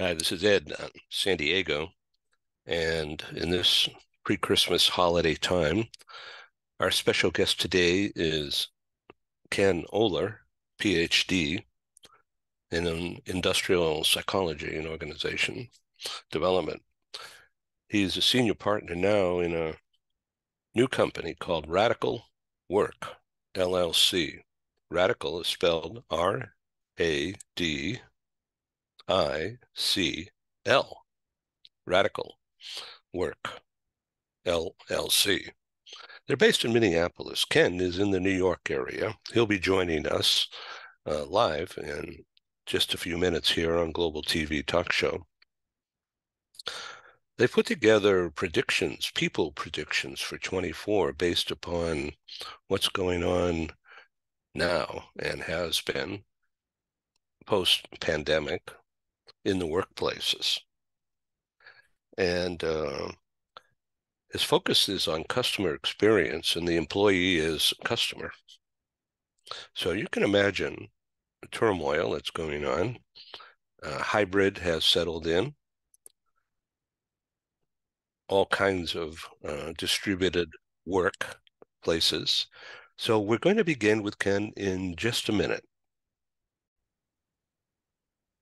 Hi, this is Ed, San Diego, and in this pre-Christmas holiday time, our special guest today is Ken OEHLER, PhD in industrial psychology and organization development. He's a senior partner now in a new company called Radical Work, LLC. Radical is spelled R-A-D-I-C-L, Radical Work, LLC. They're based in Minneapolis. Ken is in the New York area. He'll be joining us live in just a few minutes here on Global TV Talk Show. They put together predictions, people predictions for 24 based upon what's going on now and has been post-pandemic in the workplaces. And his focus is on customer experience, and the employee is customer. So you can imagine the turmoil that's going on. Hybrid has settled in. All kinds of distributed work places. So we're going to begin with Ken in just a minute.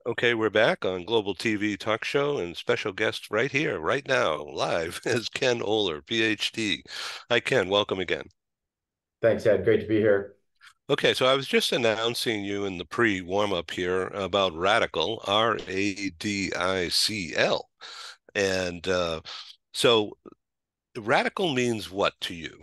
Okay, we're back on Global TV Talk Show, and special guest right here, right now, live, is Ken OEHLER, PhD. Hi, Ken. Welcome again. Thanks, Ed. Great to be here. Okay, so I was just announcing you in the pre-warm-up here about Radical, R-A-D-I-C-L. And so Radical means what to you?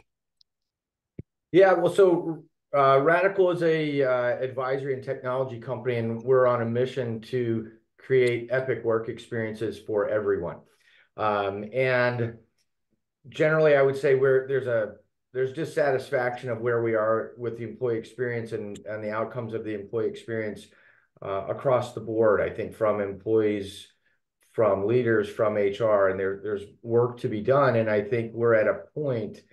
Yeah, well, so Radical is a advisory and technology company, and we're on a mission to create epic work experiences for everyone. And generally, I would say there's dissatisfaction of where we are with the employee experience and the outcomes of the employee experience across the board. I think from employees, from leaders, from HR, and there's work to be done. And I think we're at a point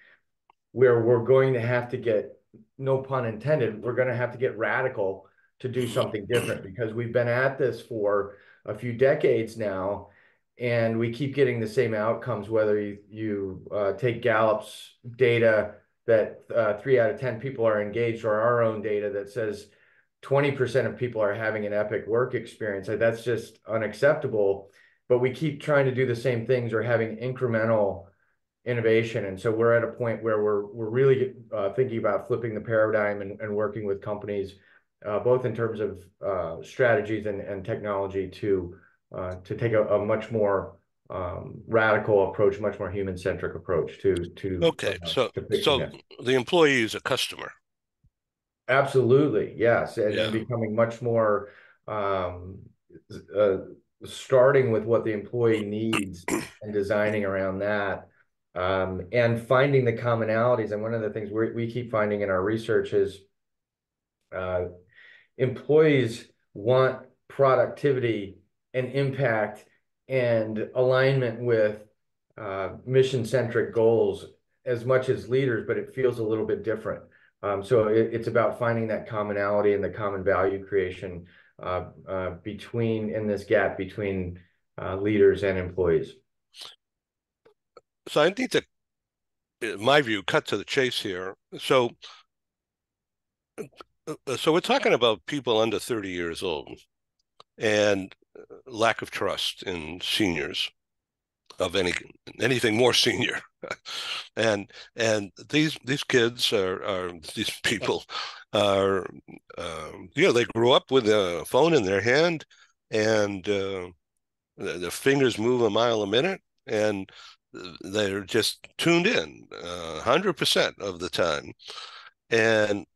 where we're going to have to get, no pun intended, we're going to have to get radical to do something different, because we've been at this for a few decades now, and we keep getting the same outcomes, whether you take Gallup's data that 3 out of 10 people are engaged, or our own data that says 20% of people are having an epic work experience. That's just unacceptable. But we keep trying to do the same things or having incremental innovation. And so we're at a point where we're really thinking about flipping the paradigm and working with companies, both in terms of strategies and technology to take a much more radical approach, much more human-centric approach Okay, to fixing so this. the employee is a customer. Absolutely, yes, and Yeah. becoming much more um, uh, starting with what the employee needs and designing around that, and finding the commonalities. And one of the things we keep finding in our research is uh, employees want productivity and impact and alignment with mission-centric goals as much as leaders, but it feels a little bit different. So it's about finding that commonality and the common value creation in this gap between leaders and employees. So I need to, in my view, cut to the chase here. So we're talking about people under 30 years old and lack of trust in seniors of anything more senior. And these kids are these people are they grew up with a phone in their hand, and the fingers move a mile a minute, and they're just tuned in 100% of the time, and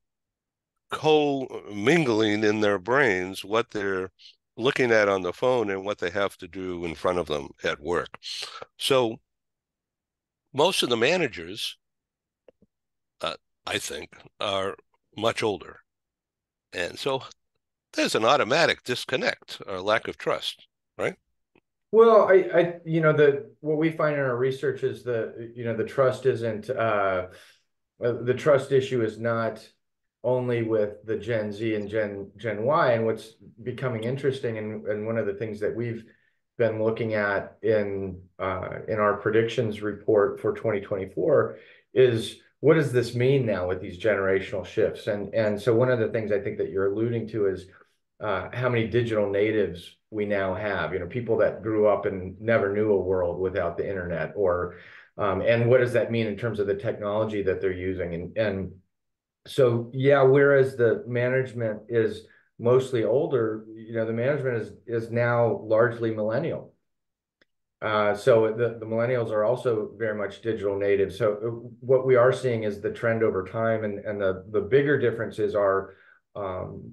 co-mingling in their brains what they're looking at on the phone and what they have to do in front of them at work. So most of the managers, uh, I think, are much older. And so there's an automatic disconnect or lack of trust, right? Well, what we find in our research is the trust isn't the trust issue is not only with the Gen Z and Gen Y. And what's becoming interesting, and one of the things that we've been looking at in our predictions report for 2024 is what does this mean now with these generational shifts? And so one of the things I think that you're alluding to is how many digital natives we now have. You know, people that grew up and never knew a world without the internet, or and what does that mean in terms of the technology that they're using? And so yeah, whereas the management is mostly older, you know, the management is now largely millennial. So the millennials are also very much digital natives. So what we are seeing is the trend over time, and the bigger differences are um,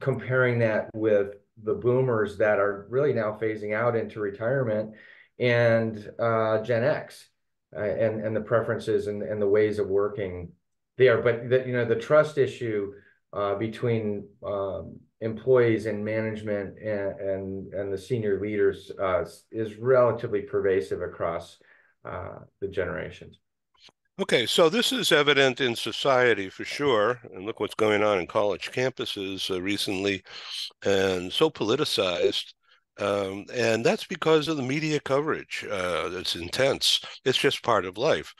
comparing that with the boomers that are really now phasing out into retirement, and Gen X, and the preferences and the ways of working there. But you know, the trust issue between employees and management and the senior leaders is relatively pervasive across the generations. Okay, so this is evident in society for sure. And look what's going on in college campuses recently, and so politicized. And that's because of the media coverage. It's intense. It's just part of life.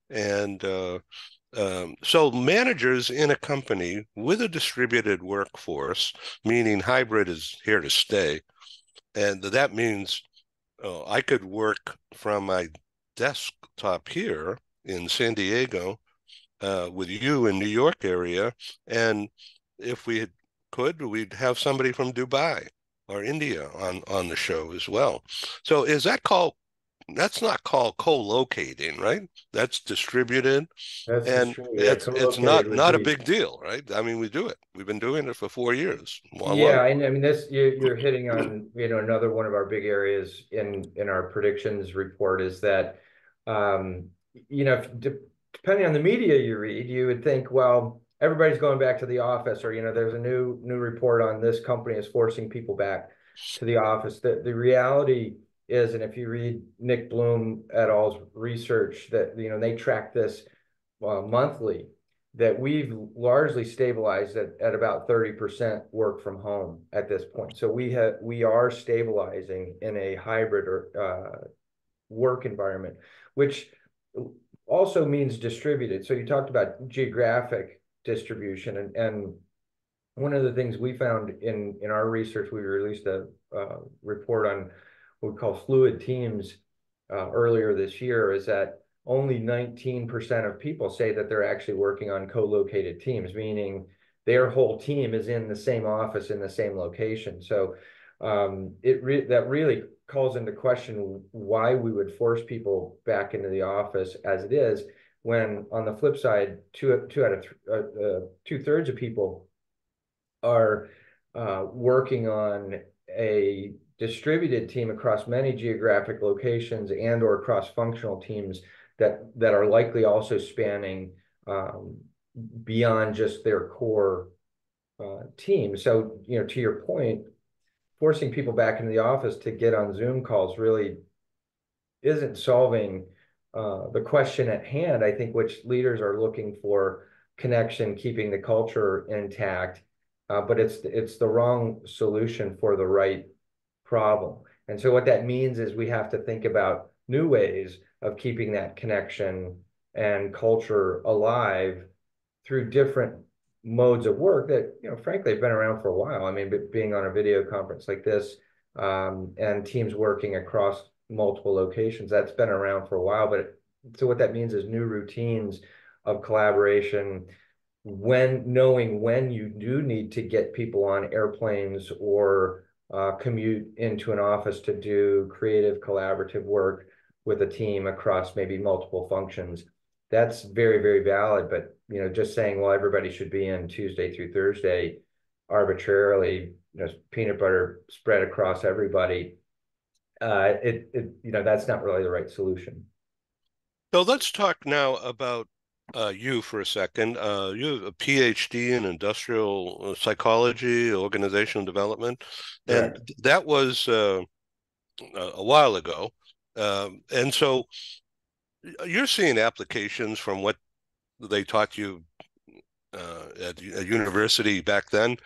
And so managers in a company with a distributed workforce, meaning hybrid is here to stay. And that means I could work from my desktop here in San Diego with you in New York area. And if we could, we'd have somebody from Dubai or India on the show as well. So is that called, that's not called co-locating, right? That's distributed, That's and true. Yeah, it's co-located would not a be. big deal, right? I mean, we do it. We've been doing it for 4 years. Voila. Yeah, and I mean this you're hitting on, you know, another one of our big areas in our predictions report is that um you know, depending on the media you read, you would think, well, everybody's going back to the office, or you know, there's a new report on this company is forcing people back to the office. The reality is, and if you read Nick Bloom et al.'s research, that you know, they track this monthly, that we've largely stabilized at about 30% work from home at this point. So we are stabilizing in a hybrid or work environment, which also means distributed. So you talked about geographic distribution, and one of the things we found in our research, we released a report on what we call fluid teams earlier this year, is that only 19% of people say that they're actually working on co-located teams, meaning their whole team is in the same office in the same location. So that really calls into question why we would force people back into the office as it is, when on the flip side, two-thirds of people are working on a distributed team across many geographic locations and or cross-functional teams that are likely also spanning beyond just their core team. So, you know, to your point, forcing people back into the office to get on Zoom calls really isn't solving the question at hand, I think, which leaders are looking for: connection, keeping the culture intact. But it's the wrong solution for the right problem. And so what that means is we have to think about new ways of keeping that connection and culture alive through different modes of work that, you know, frankly, have been around for a while. I mean, being on a video conference like this, and teams working across multiple locations, that's been around for a while. But so what that means is new routines of collaboration, when knowing when you do need to get people on airplanes or commute into an office to do creative collaborative work with a team across maybe multiple functions. That's very, very valid. But you know, just saying, well, everybody should be in Tuesday through Thursday arbitrarily, you know, peanut butter spread across everybody, you know, that's not really the right solution. So let's talk now about you for a second. You have a PhD in industrial psychology, organizational development, and Correct. that was a while ago. And so you're seeing applications from what they taught you at university back then.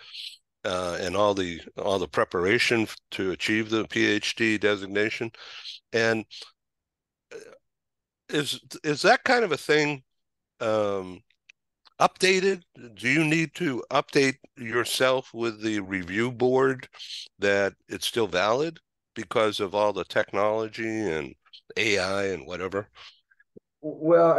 and all the preparation to achieve the PhD designation. And is that kind of a thing um, updated? Do you need to update yourself with the review board that it's still valid because of all the technology and AI and whatever? Well,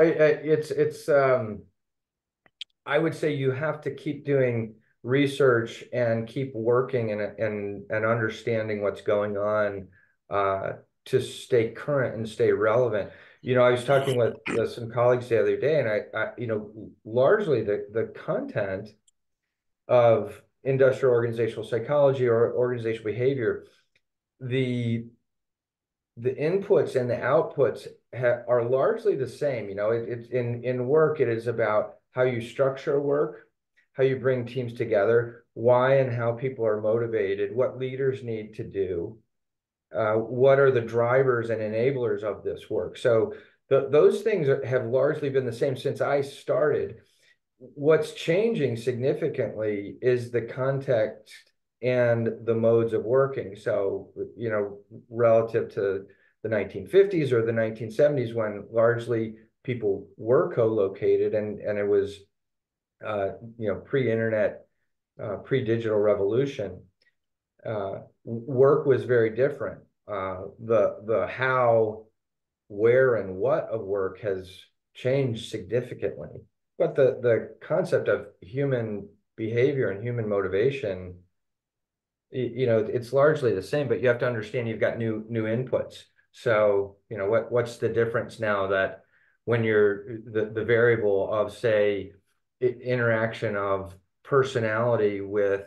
I would say you have to keep doing research and keep working and understanding what's going on uh, to stay current and stay relevant. I was talking with some colleagues the other day, and largely the content of industrial organizational psychology or organizational behavior, the the inputs and the outputs are largely the same. It's in work, it is about how you structure work, how you bring teams together, why and how people are motivated, what leaders need to do, what are the drivers and enablers of this work. So those things have largely been the same since I started. What's changing significantly is the context and the modes of working. So, relative to the 1950s or the 1970s, when largely people were co-located and it was, pre-internet, pre-digital revolution, work was very different. The how, where, and what of work has changed significantly. But the concept of human behavior and human motivation, it's largely the same, but you have to understand you've got new inputs. So, what's the difference now that when you're the variable of, say, interaction of personality with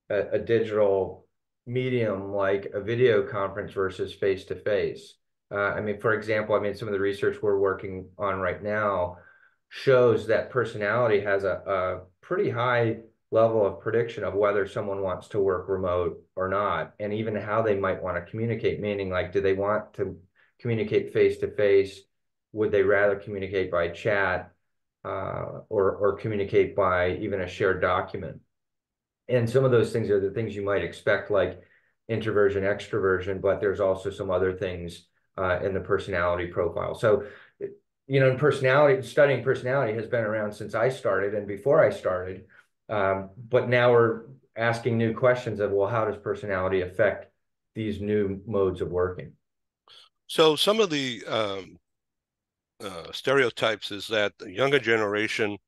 a digital medium like a video conference versus face to face. For example, some of the research we're working on right now shows that personality has a pretty high level of prediction of whether someone wants to work remote or not, and even how they might want to communicate, meaning, like, do they want to communicate face to face? Would they rather communicate by chat, or communicate by even a shared document? And some of those things are the things you might expect, like introversion, extroversion, but there's also some other things in the personality profile. So, studying personality has been around since I started and before I started. But now we're asking new questions of, well, how does personality affect these new modes of working? So some of the stereotypes is that the younger generation,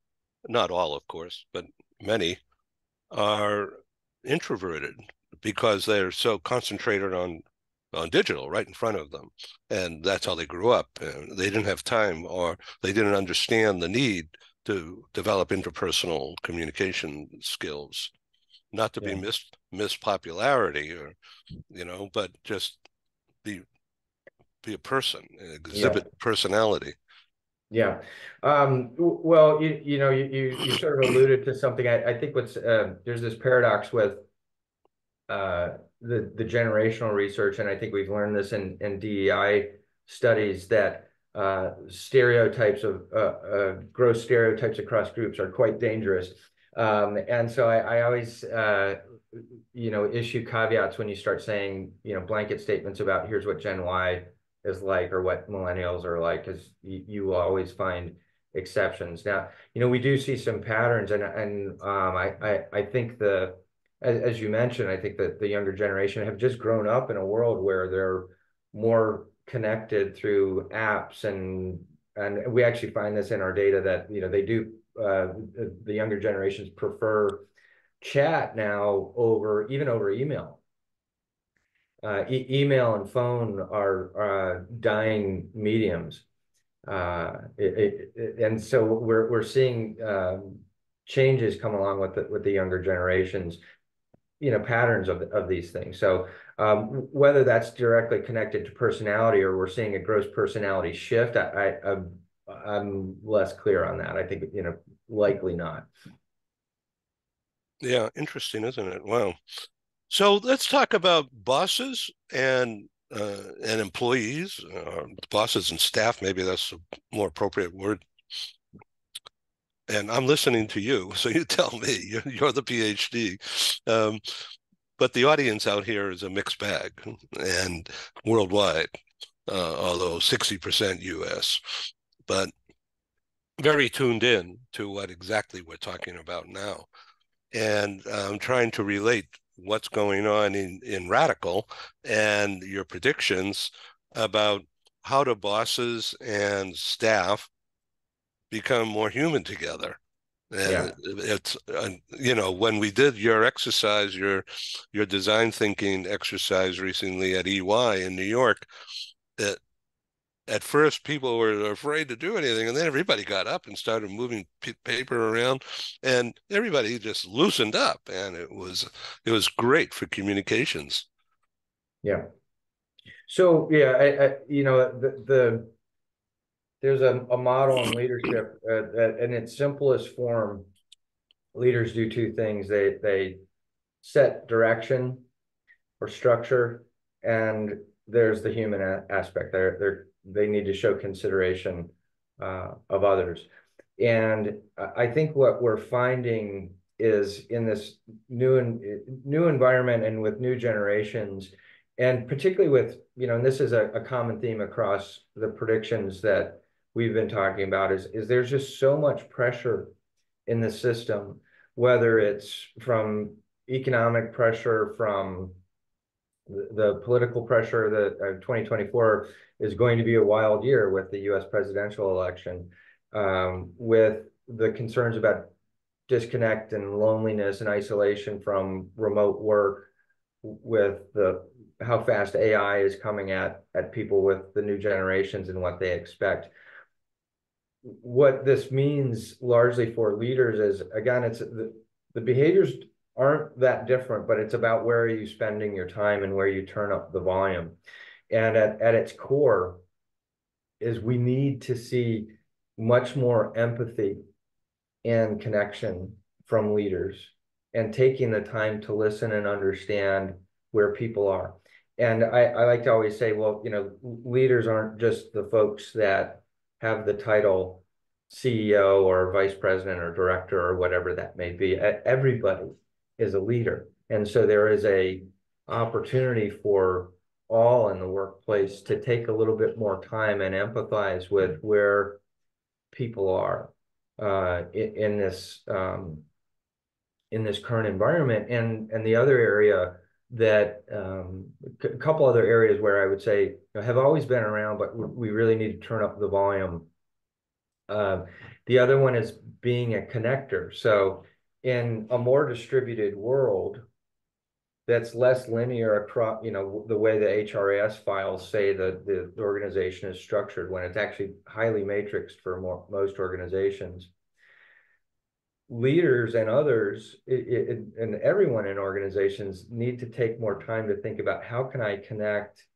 not all, of course, but many, are introverted because they're so concentrated on digital right in front of them, and that's how they grew up. And they didn't have time, or they didn't understand the need to develop interpersonal communication skills, not to be Yeah. miss popularity, or but just be be a person, Yeah. exhibit personality. Yeah. Well, you sort of alluded to something. I think there's this paradox with the generational research, and I think we've learned this in DEI studies, that stereotypes of gross stereotypes across groups are quite dangerous. And so I always issue caveats when you start saying, blanket statements about here's what Gen Y is like or what millennials are like, because you will always find exceptions. Now, we do see some patterns, and I think as you mentioned, I think that the younger generation have just grown up in a world where they're more connected through apps, and we actually find this in our data that they do, the younger generations prefer chat now over email. Email and phone are dying mediums, and so we're seeing changes come along with the younger generations, patterns of these things. So whether that's directly connected to personality or we're seeing a gross personality shift, I'm less clear on that. I think, likely not. Yeah, interesting, isn't it? Wow. So let's talk about bosses and employees, bosses and staff. Maybe that's a more appropriate word. and I'm listening to you, so you tell me. You're the PhD. Um, but the audience out here is a mixed bag, and worldwide, although 60% US, but very tuned in to what exactly we're talking about now. And I'm trying to relate what's going on in Radical and your predictions about how do bosses and staff become more human together. And Yeah. it's when we did your exercise, your design thinking exercise recently at EY in New York, that at first people were afraid to do anything, and then everybody got up and started moving paper around, and everybody just loosened up, and it was great for communications. Yeah. So yeah, there's a model in leadership that in its simplest form, leaders do two things. They set direction or structure, and there's the human aspect. They need to show consideration of others. And I think what we're finding is in this new environment and with new generations, and particularly with, and this is a common theme across the predictions that we've been talking about, is there's just so much pressure in the system, whether it's from economic pressure, from the political pressure that 2024 is going to be a wild year with the US presidential election, with the concerns about disconnect and loneliness and isolation from remote work, with the how fast AI is coming at people with the new generations and what they expect. What this means largely for leaders is, again, it's the behaviors aren't that different, but it's about where are you spending your time and where you turn up the volume. And at its core is we need to see much more empathy and connection from leaders and taking the time to listen and understand where people are. And I like to always say, well, leaders aren't just the folks that have the title CEO or vice president or director or whatever that may be. Everybody is a leader. And so there is a opportunity for all in the workplace to take a little bit more time and empathize with where people are in this current environment. And the other area that a couple other areas where I would say have always been around, but we really need to turn up the volume. The other one is being a connector. So in a more distributed world, that's less linear across, the way the HRIS files say that the organization is structured, when it's actually highly matrixed for most organizations. Leaders and others and everyone in organizations need to take more time to think about how can I connect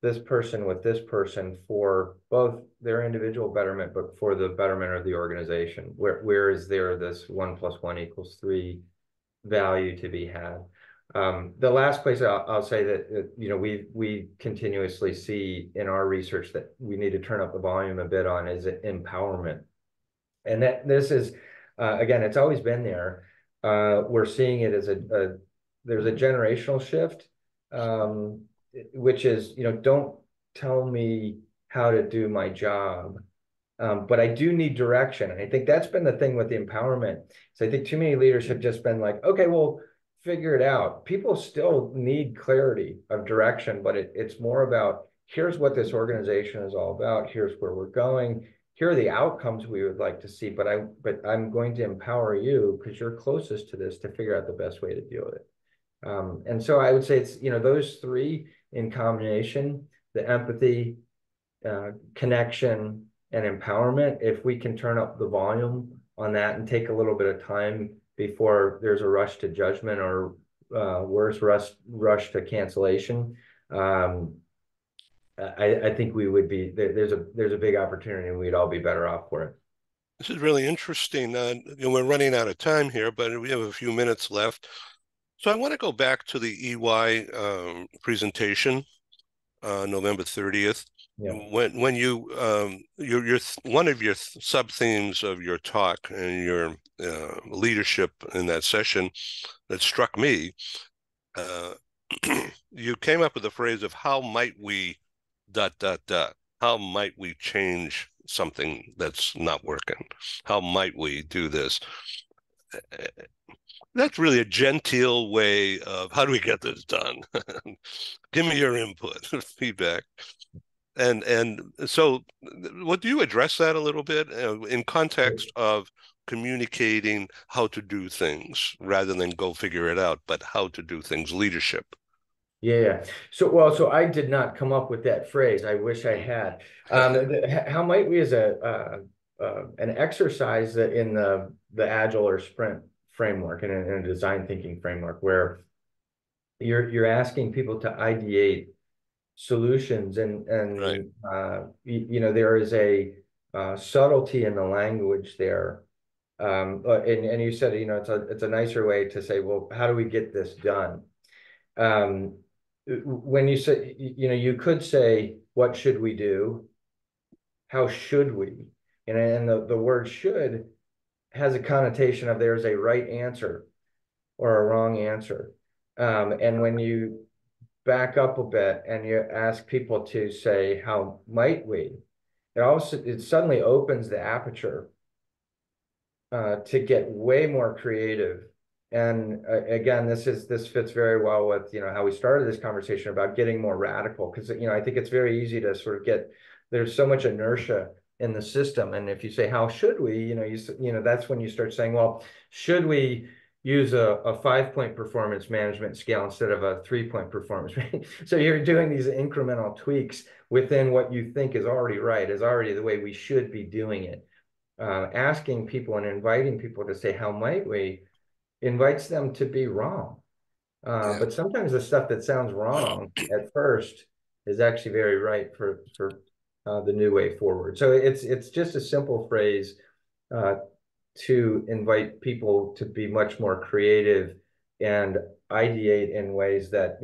this person with this person for both their individual betterment, but for the betterment of the organization. Where is there this 1 + 1 = 3 value to be had? The last place I'll say that we continuously see in our research that we need to turn up the volume a bit on is empowerment, and that this is again, it's always been there. We're seeing it as there's a generational shift, which is don't tell me how to do my job. But I do need direction. And I think that's been the thing with the empowerment. So I think too many leaders have just been like, okay, well, figure it out. People still need clarity of direction, but it's more about here's what this organization is all about. Here's where we're going. Here are the outcomes we would like to see, but I'm going to empower you because you're closest to this to figure out the best way to deal with it. And so I would say it's those three in combination: the empathy, connection, and empowerment. If we can turn up the volume on that and take a little bit of time before there's a rush to judgment or worse, rush to cancellation, I think we would be there's a big opportunity and we'd all be better off for it. This is really interesting. We're running out of time here, but we have a few minutes left. So I want to go back to the EY presentation, November 30th. Yeah. when you your one of your sub themes of your talk and your leadership in that session that struck me, uh, you came up with the phrase of how might we dot dot dot, how might we change something that's not working, how might we do this. That's really a genteel way of how do we get this done. Give me your input, feedback. And so, what do you address that a little bit in context of communicating how to do things rather than go figure it out, but how to do things, leadership? Yeah. So I did not come up with that phrase. I wish I had. How might we, as a an exercise in the agile or sprint framework and in a design thinking framework, where you're asking people to ideate solutions, Right. there is a subtlety in the language there. And you said, it's a nicer way to say, well, how do we get this done? Um, when you say, you could say, what should we do? How should we? And the word should has a connotation of there's a right answer or a wrong answer. And when you back up a bit and you ask people to say, how might we? It suddenly opens the aperture to get way more creative. And again, this fits very well with how we started this conversation about getting more radical, because I think it's very easy to sort of there's so much inertia in the system, and if you say how should we, that's when you start saying, well, should we use a 5-point performance management scale instead of a 3-point performance? So you're doing these incremental tweaks within what you think is already right, is already the way we should be doing it. Asking people and inviting people to say, how might we, invites them to be wrong. Yeah. But sometimes the stuff that sounds wrong at first is actually very right for the new way forward. So it's just a simple phrase uh, to invite people to be much more creative and ideate in ways that,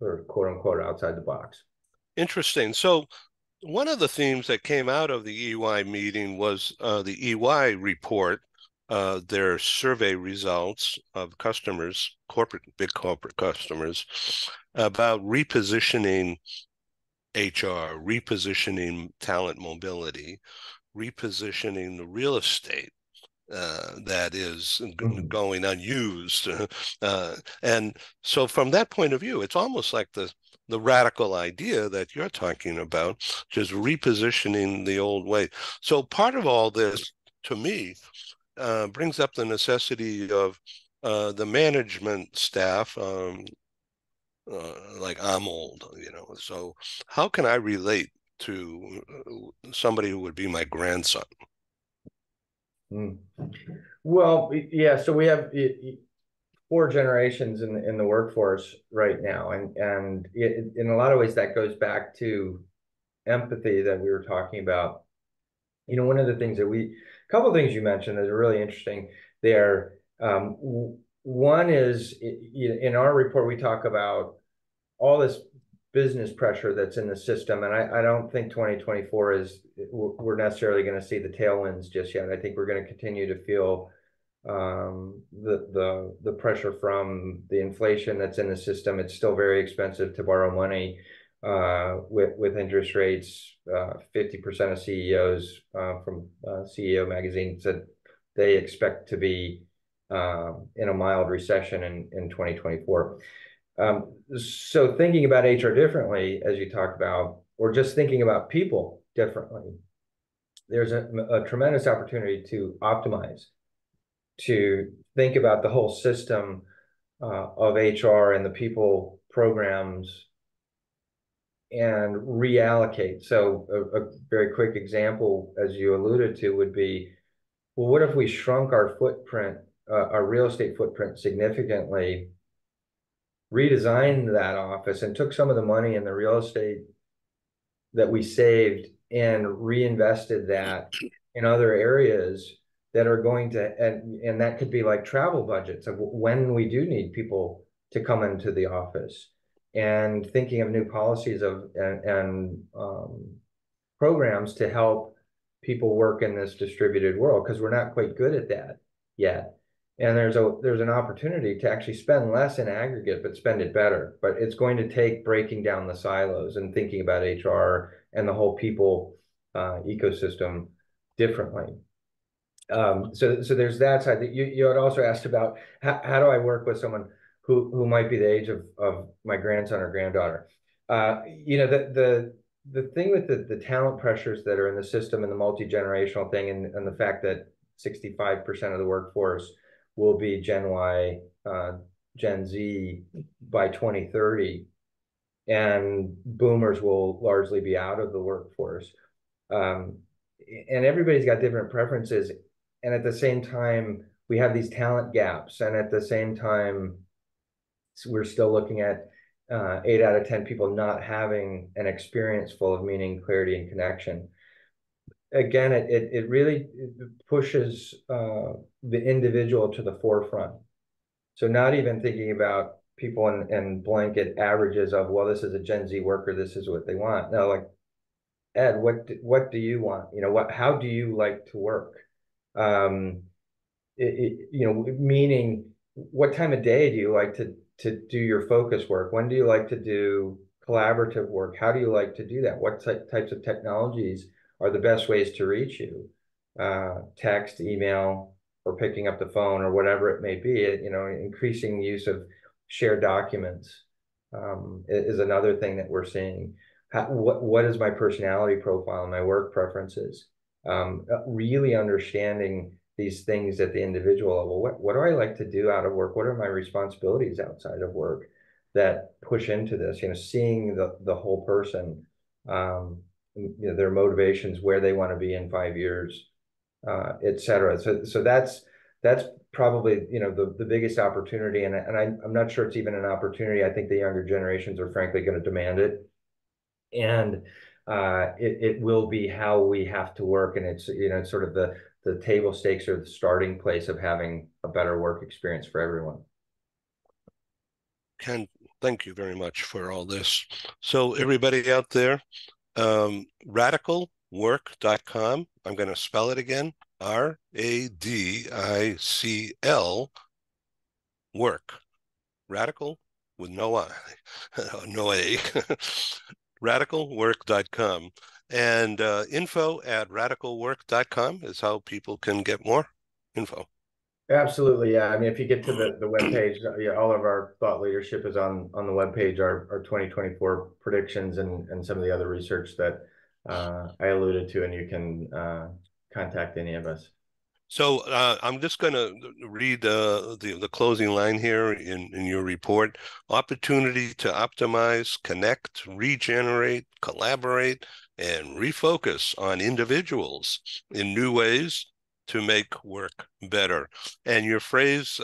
are quote unquote outside the box. Interesting. So, one of the themes that came out of the EY meeting was the EY report, their survey results of customers, big corporate customers, about repositioning HR, repositioning talent mobility, repositioning the real estate that is Mhm. going unused. And so from that point of view, it's almost like the radical idea that you're talking about, just repositioning the old way. So part of all this, to me, brings up the necessity of the management staff. Like I'm old, so how can I relate to somebody who would be my grandson? Mm. Well, yeah, so we have 4 generations in the workforce right now, and in a lot of ways that goes back to empathy that we were talking about. One of the things a couple of things you mentioned that are really interesting there. One is in our report we talk about all this business pressure that's in the system, and I don't think 2024 we're necessarily going to see the tailwinds just yet. I think we're going to continue to feel the pressure from the inflation that's in the system. It's still very expensive to borrow money with interest rates. 50% of CEOs from CEO magazine said they expect to be in a mild recession in 2024. So thinking about HR differently, as you talked about, or just thinking about people differently, there's a tremendous opportunity to optimize, to think about the whole system of HR and the people programs and reallocate. So a very quick example, as you alluded to, would be, well, what if we shrunk our footprint, our real estate footprint significantly, redesigned that office and took some of the money in the real estate that we saved and reinvested that in other areas that are going to, and that could be like travel budgets of when we do need people to come into the office. and thinking of new policies and programs to help people work in this distributed world, because we're not quite good at that yet. And there's an opportunity to actually spend less in aggregate, but spend it better. But it's going to take breaking down the silos and thinking about HR and the whole people ecosystem differently. So there's that side. That you had also asked about how do I work with someone who might be the age of my grandson or granddaughter. The thing with the talent pressures that are in the system and the multi-generational thing, and the fact that 65% of the workforce will be Gen Y, Gen Z by 2030, and boomers will largely be out of the workforce. Um, and everybody's got different preferences. And at the same time, we have these talent gaps. And at the same time, we're still looking at 8 out of 10 people not having an experience full of meaning, clarity, and connection. Again, it really pushes the individual to the forefront. So not even thinking about people in blanket averages of, well, this is a Gen Z worker, this is what they want. No, like, Ed, what do you want? How do you like to work? Um, Meaning, what time of day do you like to do your focus work? When do you like to do collaborative work? How do you like to do that? What types of technologies are the best ways to reach you? Text, email, or picking up the phone, or whatever it may be. Increasing use of shared documents is another thing that we're seeing. What is my personality profile and my work preferences? Really understanding these things at the individual level. What do I like to do out of work? What are my responsibilities outside of work that push into this? Seeing the whole person, their motivations, where they want to be in 5 years, et cetera. So that's probably the biggest opportunity, and I'm not sure it's even an opportunity. I think the younger generations are frankly going to demand it, and it will be how we have to work, and it's sort of the table stakes or the starting place of having a better work experience for everyone. Ken, thank you very much for all this. So everybody out there, radicalwork.com. I'm going to spell it again. RADICL work. Radical with no I, no A. radicalwork.com. And info at radicalwork.com is how people can get more info. Absolutely, yeah. I mean, if you get to the webpage, yeah, all of our thought leadership is on the webpage, our 2024 predictions and some of the other research that I alluded to, and you can contact any of us. So I'm just going to read the closing line here in your report. Opportunity to optimize, connect, regenerate, collaborate, and refocus on individuals in new ways to make work better. And your phrase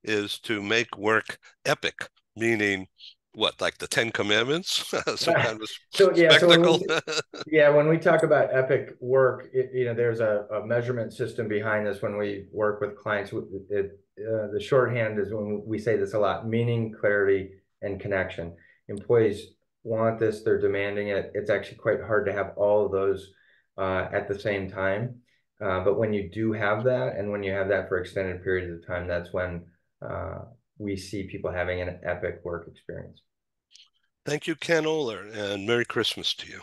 is to make work epic, meaning what, like the Ten Commandments? Some kind of So yeah, spectacle? when we talk about epic work, there's a measurement system behind this. When we work with clients, the shorthand is, when we say this a lot: meaning, clarity, and connection. Employees want this; they're demanding it. It's actually quite hard to have all of those at the same time. But when you do have that, and when you have that for extended periods of time, that's when we see people having an epic work experience. Thank you, Ken OEHLER, and Merry Christmas to you.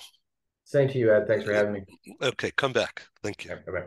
Same to you, Ed. Thanks for having me. Okay, come back. Thank you. Bye-bye.